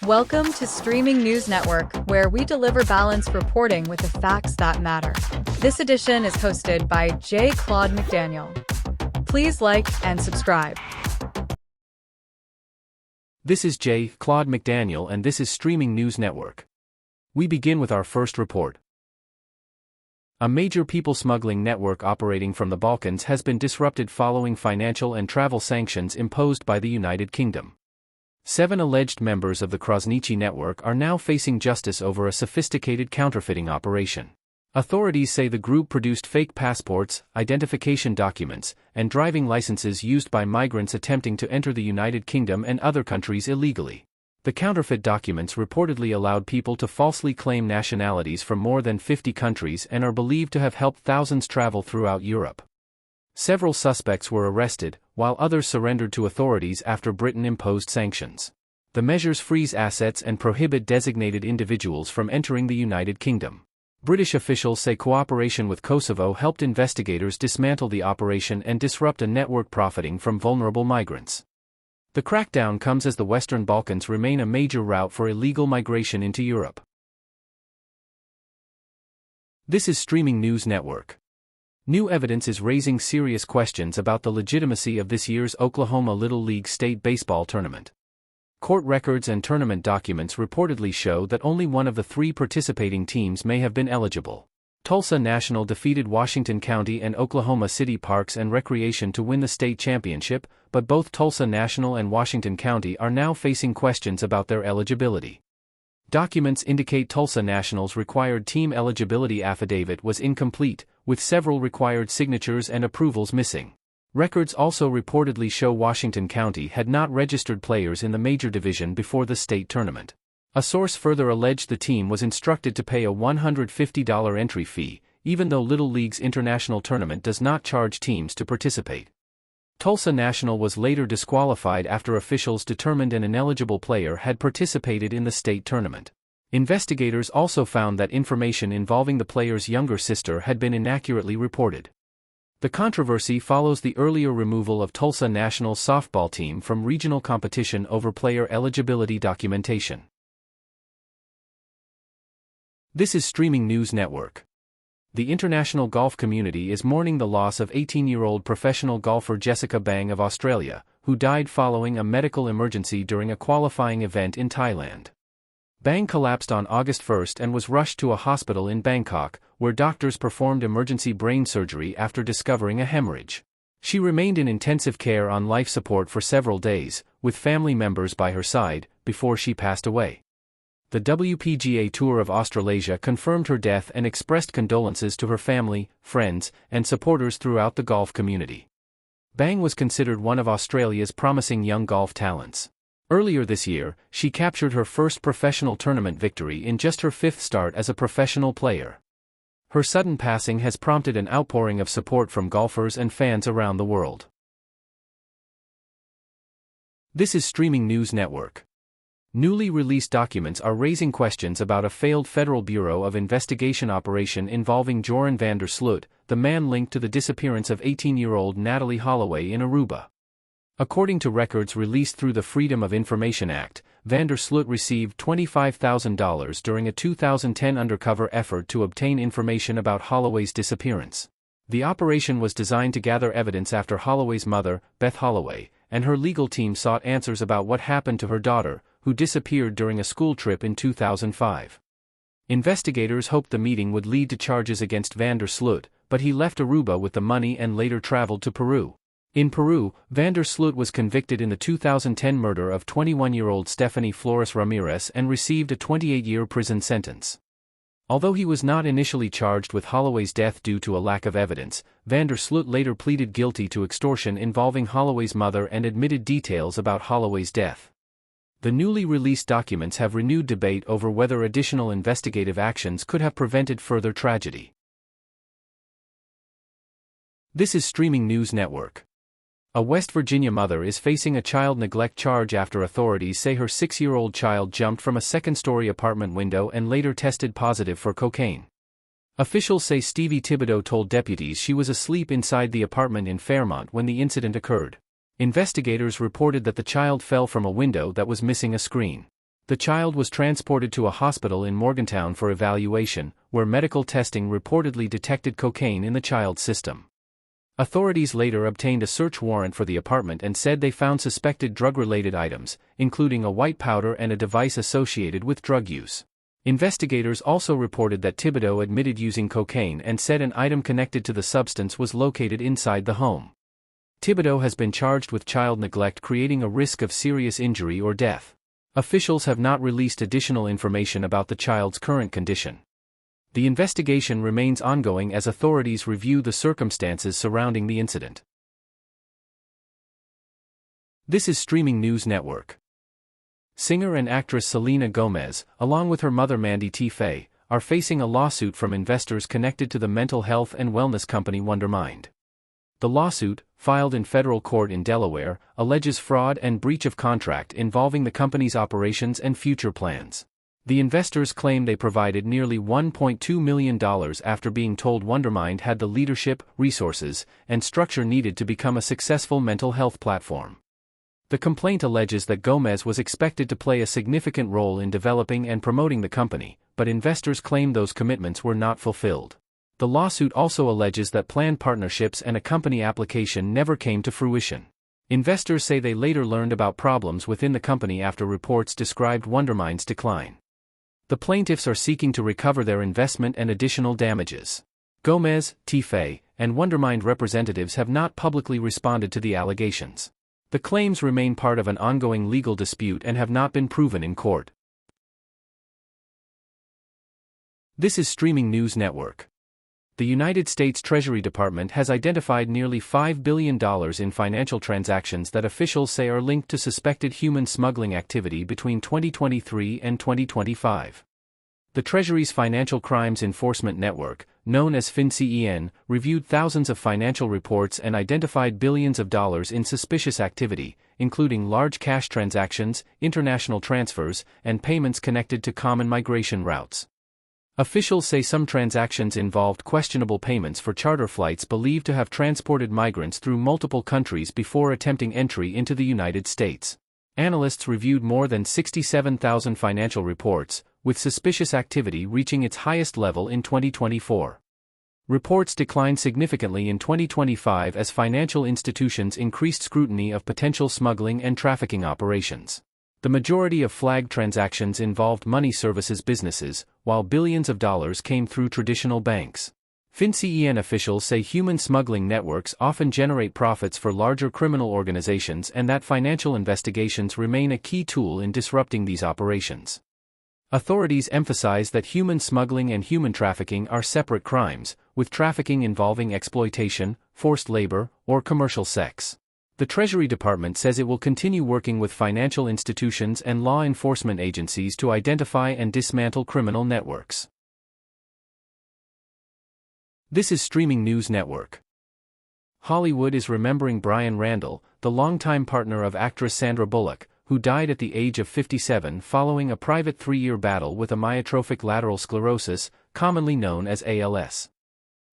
Welcome to Streaming News Network, where we deliver balanced reporting with the facts that matter. This edition is hosted by Claude McDaniel. Please like and subscribe. This is Claude McDaniel and this is Streaming News Network. We begin with our first report. A major people smuggling network operating from the Balkans has been disrupted following financial and travel sanctions imposed by the United Kingdom. 7 alleged members of the Krasniqi network are now facing justice over a sophisticated counterfeiting operation. Authorities say the group produced fake passports, identification documents, and driving licenses used by migrants attempting to enter the United Kingdom and other countries illegally. The counterfeit documents reportedly allowed people to falsely claim nationalities from more than 50 countries and are believed to have helped thousands travel throughout Europe. Several suspects were arrested, while others surrendered to authorities after Britain imposed sanctions. The measures freeze assets and prohibit designated individuals from entering the United Kingdom. British officials say cooperation with Kosovo helped investigators dismantle the operation and disrupt a network profiting from vulnerable migrants. The crackdown comes as the Western Balkans remain a major route for illegal migration into Europe. This is Streaming News Network. New evidence is raising serious questions about the legitimacy of this year's Oklahoma Little League State Baseball Tournament. Court records and tournament documents reportedly show that only one of the 3 participating teams may have been eligible. Tulsa National defeated Washington County and Oklahoma City Parks and Recreation to win the state championship, but both Tulsa National and Washington County are now facing questions about their eligibility. Documents indicate Tulsa National's required team eligibility affidavit was incomplete, with several required signatures and approvals missing. Records also reportedly show Washington County had not registered players in the major division before the state tournament. A source further alleged the team was instructed to pay a $150 entry fee, even though Little League's international tournament does not charge teams to participate. Tulsa National was later disqualified after officials determined an ineligible player had participated in the state tournament. Investigators also found that information involving the player's younger sister had been inaccurately reported. The controversy follows the earlier removal of Tulsa National's softball team from regional competition over player eligibility documentation. This is Streaming News Network. The international golf community is mourning the loss of 18-year-old professional golfer Jessica Bang of Australia, who died following a medical emergency during a qualifying event in Thailand. Bang collapsed on August 1 and was rushed to a hospital in Bangkok, where doctors performed emergency brain surgery after discovering a hemorrhage. She remained in intensive care on life support for several days, with family members by her side, before she passed away. The WPGA Tour of Australasia confirmed her death and expressed condolences to her family, friends, and supporters throughout the golf community. Bang was considered one of Australia's promising young golf talents. Earlier this year, she captured her first professional tournament victory in just her 5th start as a professional player. Her sudden passing has prompted an outpouring of support from golfers and fans around the world. This is Streaming News Network. Newly released documents are raising questions about a failed Federal Bureau of Investigation operation involving Joran Van der Sloot, the man linked to the disappearance of 18-year-old Natalee Holloway in Aruba. According to records released through the Freedom of Information Act, Van der Sloot received $25,000 during a 2010 undercover effort to obtain information about Holloway's disappearance. The operation was designed to gather evidence after Holloway's mother, Beth Holloway, and her legal team sought answers about what happened to her daughter, who disappeared during a school trip in 2005. Investigators hoped the meeting would lead to charges against Van der Sloot, but he left Aruba with the money and later traveled to Peru. In Peru, Van der Sloot was convicted in the 2010 murder of 21-year-old Stephanie Flores Ramirez and received a 28-year prison sentence. Although he was not initially charged with Holloway's death due to a lack of evidence, Van der Sloot later pleaded guilty to extortion involving Holloway's mother and admitted details about Holloway's death. The newly released documents have renewed debate over whether additional investigative actions could have prevented further tragedy. This is Streaming News Network. A West Virginia mother is facing a child neglect charge after authorities say her 6-year-old child jumped from a second-story apartment window and later tested positive for cocaine. Officials say Stevie Thibodeau told deputies she was asleep inside the apartment in Fairmont when the incident occurred. Investigators reported that the child fell from a window that was missing a screen. The child was transported to a hospital in Morgantown for evaluation, where medical testing reportedly detected cocaine in the child's system. Authorities later obtained a search warrant for the apartment and said they found suspected drug-related items, including a white powder and a device associated with drug use. Investigators also reported that Thibodeau admitted using cocaine and said an item connected to the substance was located inside the home. Thibodeau has been charged with child neglect, creating a risk of serious injury or death. Officials have not released additional information about the child's current condition. The investigation remains ongoing as authorities review the circumstances surrounding the incident. This is Streaming News Network. Singer and actress Selena Gomez, along with her mother Mandy T. Fay, are facing a lawsuit from investors connected to the mental health and wellness company Wondermind. The lawsuit, filed in federal court in Delaware, alleges fraud and breach of contract involving the company's operations and future plans. The investors claim they provided nearly $1.2 million after being told Wondermind had the leadership, resources, and structure needed to become a successful mental health platform. The complaint alleges that Gomez was expected to play a significant role in developing and promoting the company, but investors claim those commitments were not fulfilled. The lawsuit also alleges that planned partnerships and a company application never came to fruition. Investors say they later learned about problems within the company after reports described Wondermind's decline. The plaintiffs are seeking to recover their investment and additional damages. Gomez, T. Fay, and Wondermind representatives have not publicly responded to the allegations. The claims remain part of an ongoing legal dispute and have not been proven in court. This is Streaming News Network. The United States Treasury Department has identified nearly $5 billion in financial transactions that officials say are linked to suspected human smuggling activity between 2023 and 2025. The Treasury's Financial Crimes Enforcement Network, known as FinCEN, reviewed thousands of financial reports and identified billions of dollars in suspicious activity, including large cash transactions, international transfers, and payments connected to common migration routes. Officials say some transactions involved questionable payments for charter flights believed to have transported migrants through multiple countries before attempting entry into the United States. Analysts reviewed more than 67,000 financial reports, with suspicious activity reaching its highest level in 2024. Reports declined significantly in 2025 as financial institutions increased scrutiny of potential smuggling and trafficking operations. The majority of flagged transactions involved money services businesses, while billions of dollars came through traditional banks. FinCEN officials say human smuggling networks often generate profits for larger criminal organizations and that financial investigations remain a key tool in disrupting these operations. Authorities emphasize that human smuggling and human trafficking are separate crimes, with trafficking involving exploitation, forced labor, or commercial sex. The Treasury Department says it will continue working with financial institutions and law enforcement agencies to identify and dismantle criminal networks. This is Streaming News Network. Hollywood is remembering Bryan Randall, the longtime partner of actress Sandra Bullock, who died at the age of 57 following a private 3-year battle with amyotrophic lateral sclerosis, commonly known as ALS.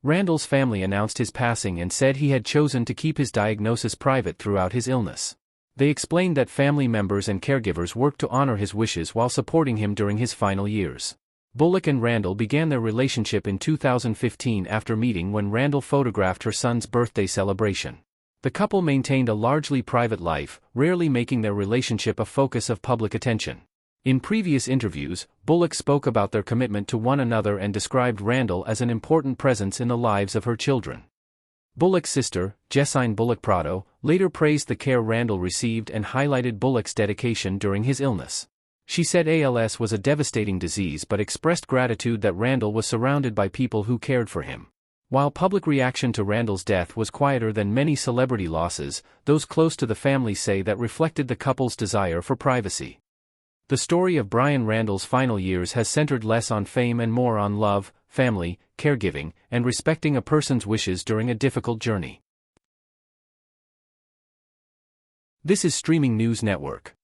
Randall's family announced his passing and said he had chosen to keep his diagnosis private throughout his illness. They explained that family members and caregivers worked to honor his wishes while supporting him during his final years. Bullock and Randall began their relationship in 2015 after meeting when Randall photographed her son's birthday celebration. The couple maintained a largely private life, rarely making their relationship a focus of public attention. In previous interviews, Bullock spoke about their commitment to one another and described Randall as an important presence in the lives of her children. Bullock's sister, Jessine Bullock Prado, later praised the care Randall received and highlighted Bullock's dedication during his illness. She said ALS was a devastating disease but expressed gratitude that Randall was surrounded by people who cared for him. While public reaction to Randall's death was quieter than many celebrity losses, those close to the family say that reflected the couple's desire for privacy. The story of Bryan Randall's final years has centered less on fame and more on love, family, caregiving, and respecting a person's wishes during a difficult journey. This is Streaming News Network.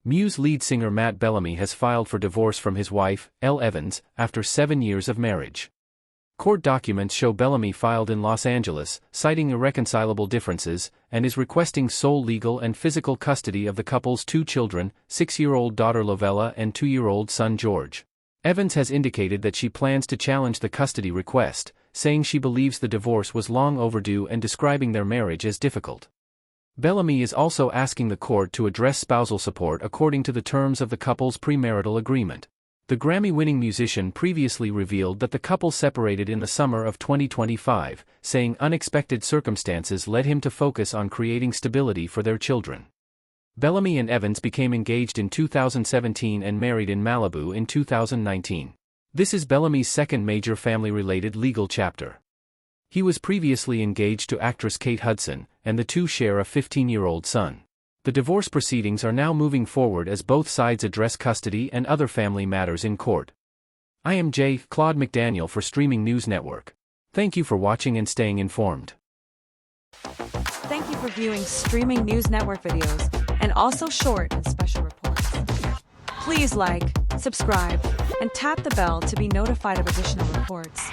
Muse lead singer Matt Bellamy has filed for divorce from his wife, Elle Evans, after 7 years of marriage. Court documents show Bellamy filed in Los Angeles, citing irreconcilable differences, and is requesting sole legal and physical custody of the couple's 2 children, 6-year-old daughter Lovella and 2-year-old son George. Evans has indicated that she plans to challenge the custody request, saying she believes the divorce was long overdue and describing their marriage as difficult. Bellamy is also asking the court to address spousal support according to the terms of the couple's premarital agreement. The Grammy-winning musician previously revealed that the couple separated in the summer of 2025, saying unexpected circumstances led him to focus on creating stability for their children. Bellamy and Evans became engaged in 2017 and married in Malibu in 2019. This is Bellamy's second major family-related legal chapter. He was previously engaged to actress Kate Hudson, and the two share a 15-year-old son. The divorce proceedings are now moving forward as both sides address custody and other family matters in court. I am Claude McDaniel for Streaming News Network. Thank you for watching and staying informed. Thank you for viewing Streaming News Network videos, and also short and special reports. Please like, subscribe, and tap the bell to be notified of additional reports.